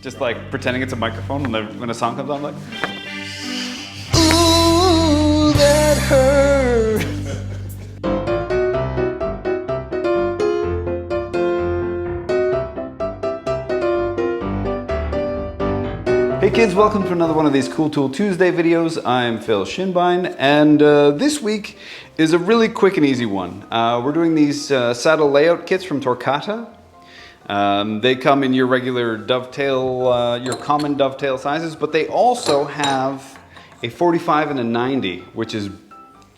Just like pretending it's a microphone when a song comes on, like, ooh, that hurt. Hey kids, welcome to another one of these Cool Tool Tuesday videos. I'm Phil Shinbine, and this week is a really quick and easy one. We're doing these saddle layout kits from Torquata. They come in your regular dovetail, your common dovetail sizes, but they also have a 45 and a 90, which is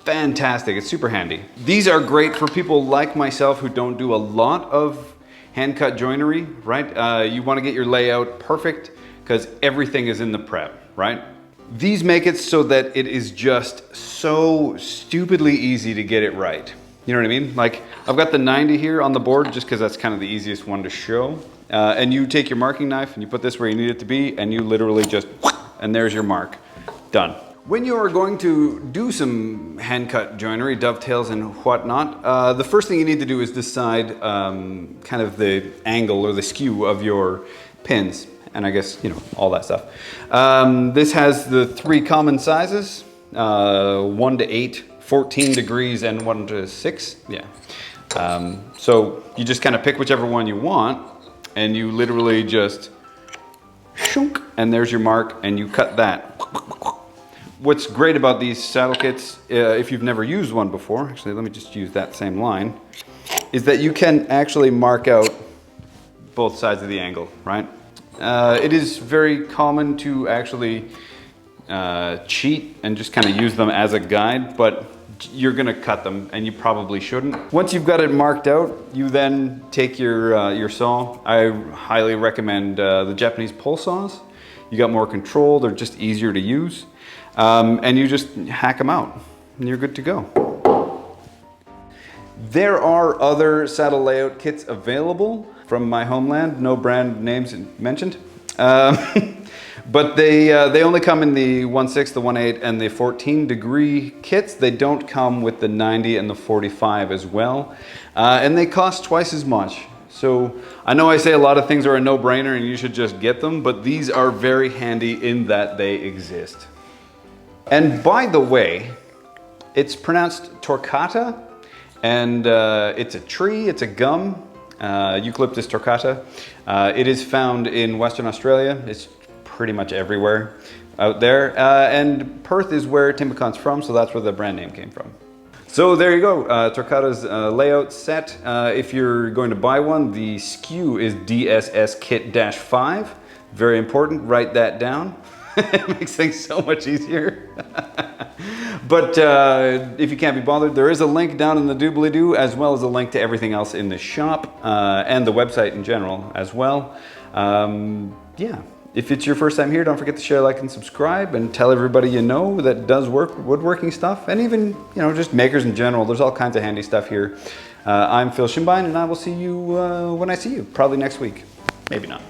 fantastic. It's super handy. These are great for people like myself who don't do a lot of hand-cut joinery, right? You want to get your layout perfect because everything is in the prep, right? These make it so that it is just so stupidly easy to get it right. You know what I mean? Like, I've got the 90 here on the board just because that's kind of the easiest one to show. And you take your marking knife and you put this where you need it to be, and you literally just, and there's your mark. Done. When you are going to do some hand-cut joinery, dovetails and whatnot, the first thing you need to do is decide kind of the angle or the skew of your pins. And I guess, you know, all that stuff. This has the three common sizes, 1 to 8, 14 degrees, and 1 to 6, yeah. So you just kind of pick whichever one you want, and you literally just shunk, and there's your mark, and you cut that. What's great about these saddle kits, if you've never used one before, actually let me just use that same line, is that you can actually mark out both sides of the angle, right? It is very common to actually cheat and just kind of use them as a guide, but you're gonna cut them and you probably shouldn't. Once you've got it marked out, you then take your saw. I highly recommend the Japanese pole saws. You got more control, they're just easier to use. And you just hack them out and you're good to go. There are other saddle layout kits available from my homeland, no brand names mentioned. But they only come in the 1/6, the 1/8, and the 14 degree kits. They don't come with the 90 and the 45 as well. And they cost twice as much. So I know I say a lot of things are a no-brainer and you should just get them, but these are very handy in that they exist. And by the way, it's pronounced Torquata, and it's a tree, it's a gum, Eucalyptus torquata. It is found in Western Australia. It's pretty much everywhere out there. And Perth is where Timbecon's from, so that's where the brand name came from. So there you go, Torquata's layout set. If you're going to buy one, the SKU is DSS Kit-5. Very important, write that down. It makes things so much easier. But if you can't be bothered, there is a link down in the doobly-doo, as well as a link to everything else in the shop and the website in general as well. Yeah, if it's your first time here, don't forget to share, like, and subscribe, and tell everybody you know that does woodworking stuff, and even, you know, just makers in general. There's all kinds of handy stuff here. I'm Phil Shinbine, and I will see you when I see you, probably next week. Maybe not.